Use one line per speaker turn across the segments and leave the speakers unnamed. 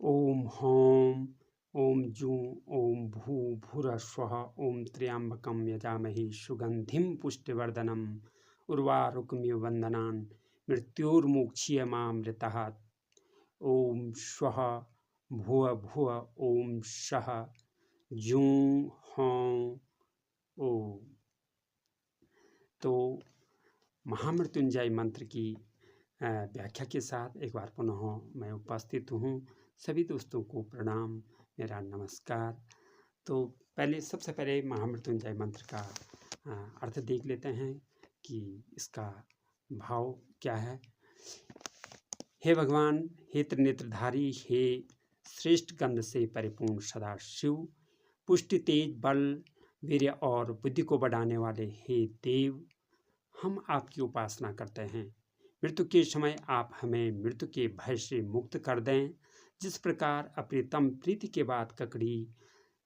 ओम हौं ओम जूं ओम भू भूरस्वः ओम त्र्यंबकं यजामहे सुगंधिं पुष्टिवर्धनम् उर्वारुकमिव वन्दनान् मृत्युर्मुक्षीयमामृतः। ओम स्वः भुव भुव ओम सः जूं हौं ओम। तो महामृत्युंजय मंत्र की व्याख्या के साथ एक बार पुनः मैं उपस्थित हूँ। सभी दोस्तों को प्रणाम, मेरा नमस्कार। तो सबसे पहले महामृत्युंजय मंत्र का अर्थ देख लेते हैं कि इसका भाव क्या है। हे भगवान, हे त्रिनेत्रधारी, हे श्रेष्ठ गंध से परिपूर्ण सदा शिव, पुष्टि तेज बल वीर्य और बुद्धि को बढ़ाने वाले हे देव, हम आपकी उपासना करते हैं। मृत्यु के समय आप हमें मृत्यु के भय से मुक्त कर दें। जिस प्रकार अप्रियतम प्रीति के बाद ककड़ी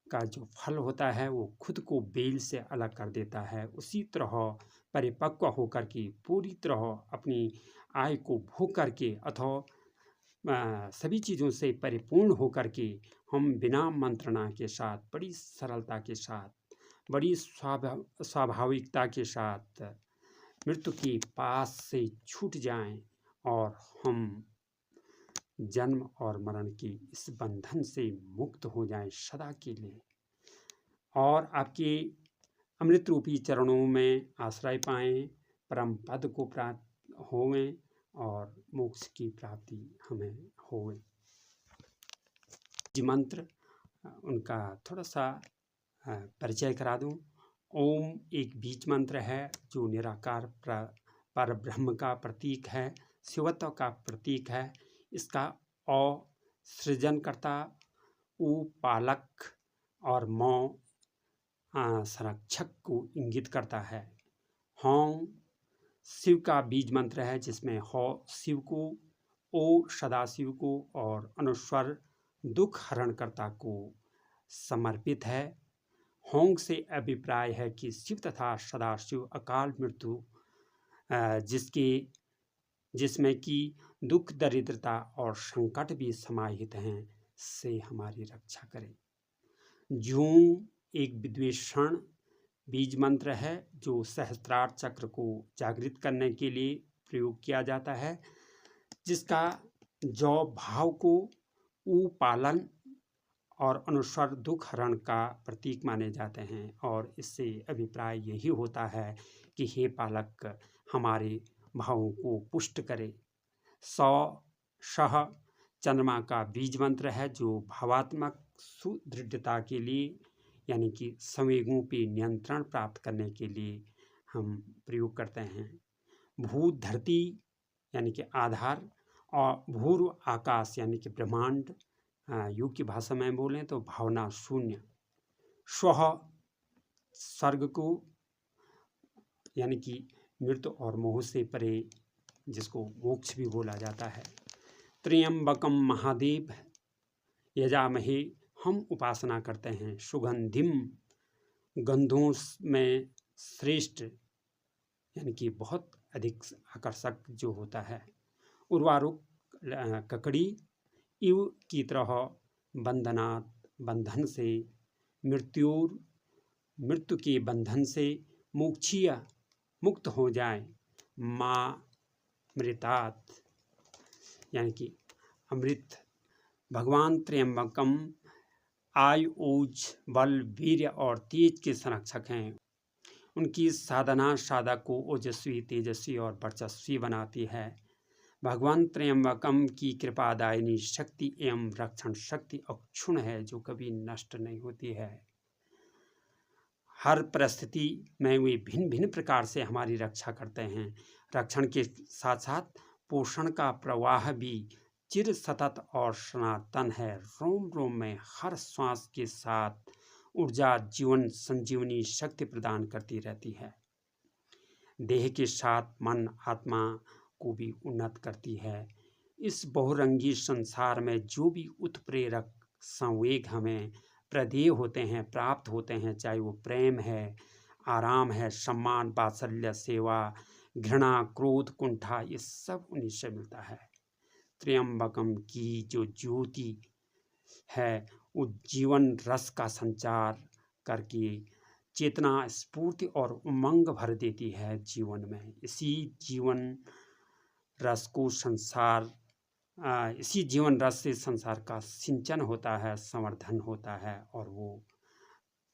का जो फल होता है वो खुद को बेल से अलग कर देता है, उसी तरह परिपक्व होकर के पूरी तरह अपनी आय को भोग करके अथवा सभी चीज़ों से परिपूर्ण होकर के हम बिना मंत्रणा के साथ, बड़ी सरलता के साथ, बड़ी स्वाभाविकता के साथ मृत्यु के पास से छूट जाएं और हम जन्म और मरण के इस बंधन से मुक्त हो जाएं सदा के लिए, और आपके अमृत रूपी चरणों में आश्रय पाएं, परम पद को प्राप्त होवें और मोक्ष की प्राप्ति हमें होवे। जी मंत्र उनका थोड़ा सा परिचय करा दूं। ओम एक बीज मंत्र है जो निराकार पर ब्रह्म का प्रतीक है, शिवत्व का प्रतीक है। इसका औ सृजनकर्ता, उ पालक और मौ संरक्षक को इंगित करता है। हौं शिव का बीज मंत्र है जिसमें हौ शिव को, ओ सदाशिव को और अनुस्वर दुख हरणकर्ता को समर्पित है। होंग से अभिप्राय है कि शिव तथा सदाशिव अकाल मृत्यु जिसमें कि दुख, दरिद्रता और संकट भी समाहित हैं, से हमारी रक्षा करें। जूं एक विद्वेषण बीज मंत्र है जो सहस्त्रार चक्र को जागृत करने के लिए प्रयोग किया जाता है, जिसका जौ भाव को उ पालन और अनुस्वर दुख हरण का प्रतीक माने जाते हैं, और इससे अभिप्राय यही होता है कि हे पालक, हमारे भावों को पुष्ट करे। सह चंद्रमा का बीज मंत्र है जो भावात्मक सुदृढ़ता के लिए, यानी कि संवेगों पे नियंत्रण प्राप्त करने के लिए हम प्रयोग करते हैं। भू धरती यानी कि आधार, और भूर्व आकाश यानी कि ब्रह्मांड, योग की भाषा में बोलें तो भावना शून्य। स्वह स्वर्ग को, यानी कि मृत्यु और मोह से परे, जिसको मोक्ष भी बोला जाता है। त्र्यंबकम महादेव यजामहे, हम उपासना करते हैं सुगंधिम, गंधों में श्रेष्ठ, यानी कि बहुत अधिक आकर्षक जो होता है। उर्वारुक ककड़ी इव की तरह बंधनात्, बंधन से, मृत्यु के बंधन से, मोक्षीय मुक्त हो जाए, मृतात यानी कि अमृत। भगवान त्र्यंबकम आयु, ओज, बल, वीर्य और तेज के संरक्षक हैं। उनकी साधना साधक को ओजस्वी, तेजस्वी और वर्चस्वी बनाती है। भगवान त्र्यंबकम की कृपादायिनी शक्ति एवं रक्षण शक्ति अक्षुण है, जो कभी नष्ट नहीं होती है। हर परिस्थिति में वे भिन्न भिन्न प्रकार से हमारी रक्षा करते हैं। रक्षण के साथ साथ पोषण का प्रवाह भी चिर सतत और सनातन है। रोम रोम में हर श्वास के साथ ऊर्जा, जीवन, संजीवनी शक्ति प्रदान करती रहती है। देह के साथ मन, आत्मा को भी उन्नत करती है। इस बहुरंगी संसार में जो भी उत्प्रेरक संवेग हमें प्रदेय होते हैं, प्राप्त होते हैं, चाहे वो प्रेम है, आराम है, सम्मान, वात्सल्य, सेवा, घृणा, क्रोध, कुंठा, ये सब उन्हीं से मिलता है। त्र्यंबकम की जो ज्योति है, उज्जीवन रस का संचार करके चेतना, स्फूर्ति और उमंग भर देती है जीवन में। इसी जीवन रस से संसार का सिंचन होता है, संवर्धन होता है और वो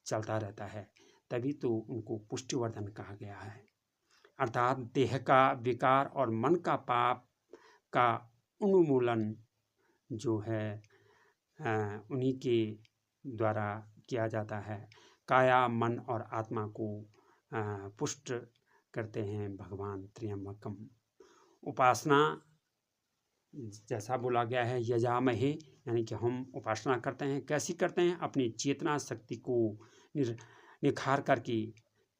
चलता रहता है। तभी तो उनको पुष्टिवर्धन कहा गया है। अर्थात देह का विकार और मन का पाप का उन्मूलन जो है उन्हीं के द्वारा किया जाता है। काया, मन और आत्मा को पुष्ट करते हैं भगवान त्र्यंबकम। उपासना जैसा बोला गया है, यजामहे, यानी कि हम उपासना करते हैं। कैसी करते हैं? अपनी चेतना शक्ति को निखार करके,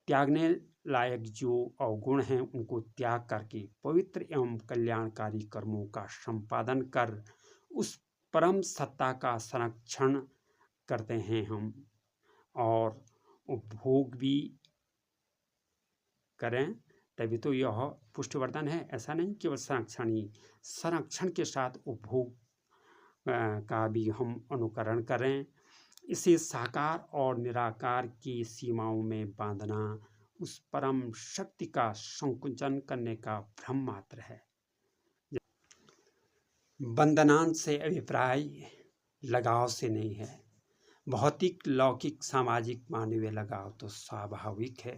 त्यागने लायक जो अवगुण हैं उनको त्याग करके पवित्र एवं कल्याणकारी कर्मों का संपादन कर उस परम सत्ता का संरक्षण करते हैं हम, और उपभोग भी करें। तभी तो यह पुष्टिवर्धन है। ऐसा नहीं केवल संरक्षण ही, संरक्षण के साथ उपभोग का भी हम अनुकरण करें। इसे साकार और निराकार की सीमाओं में बांधना उस परम शक्ति का संकुचन करने का भ्रम मात्र है। बंधनांश से अभिप्राय लगाव से नहीं है। भौतिक, लौकिक, सामाजिक, मानवीय लगाव तो स्वाभाविक है,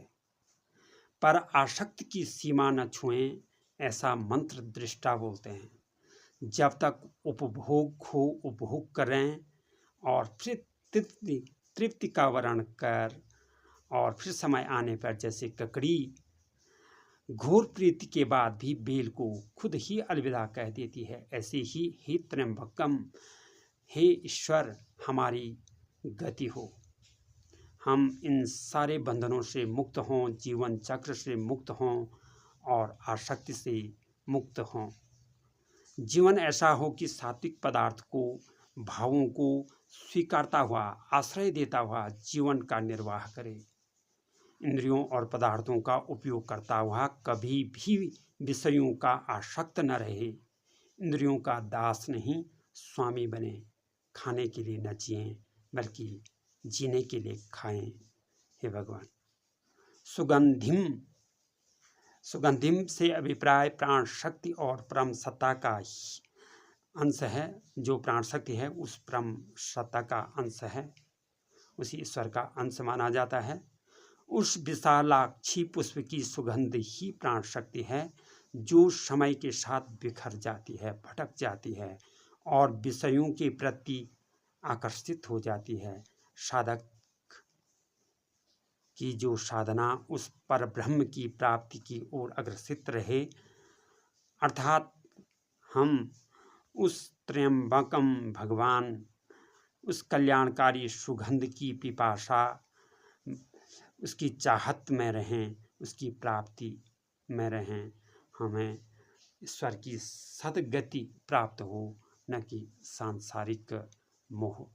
पर आसक्ति की सीमा न छुएं, ऐसा मंत्र दृष्टा बोलते हैं। जब तक उपभोग हो उपभोग करें और फिर तृप्ति का वर्ण कर, और फिर समय आने पर जैसे ककड़ी घोर प्रीति के बाद भी बेल को खुद ही अलविदा कह देती है, ऐसे ही हे त्र्यंबकम, हे ईश्वर, हमारी गति हो। हम इन सारे बंधनों से मुक्त हों, जीवन चक्र से मुक्त हों और आसक्ति से मुक्त हों। जीवन ऐसा हो कि सात्विक पदार्थ को, भावों को स्वीकारता हुआ, आश्रय देता हुआ जीवन का निर्वाह करे। इंद्रियों और पदार्थों का उपयोग करता हुआ कभी भी विषयों का आसक्त न रहे। इंद्रियों का दास नहीं, स्वामी बने। खाने के लिए न जिएं, बल्कि जीने के लिए खाएं। हे भगवान। सुगंधिम से अभिप्राय प्राण शक्ति और परम सत्ता का अंश है। जो प्राण शक्ति है उस परम सत्ता का अंश है, उसी ईश्वर का अंश माना जाता है। उस विशालाक्षी पुष्प की सुगंध ही प्राण शक्ति है, जो समय के साथ बिखर जाती है, भटक जाती है और विषयों के प्रति आकर्षित हो जाती है। साधक की जो साधना उस पर ब्रह्म की प्राप्ति की ओर अग्रसित रहे, अर्थात हम उस त्र्यंबकम भगवान, उस कल्याणकारी सुगंध की पिपासा, उसकी चाहत में रहें, उसकी प्राप्ति में रहें। हमें ईश्वर की सद्गति प्राप्त हो, न कि सांसारिक मोह।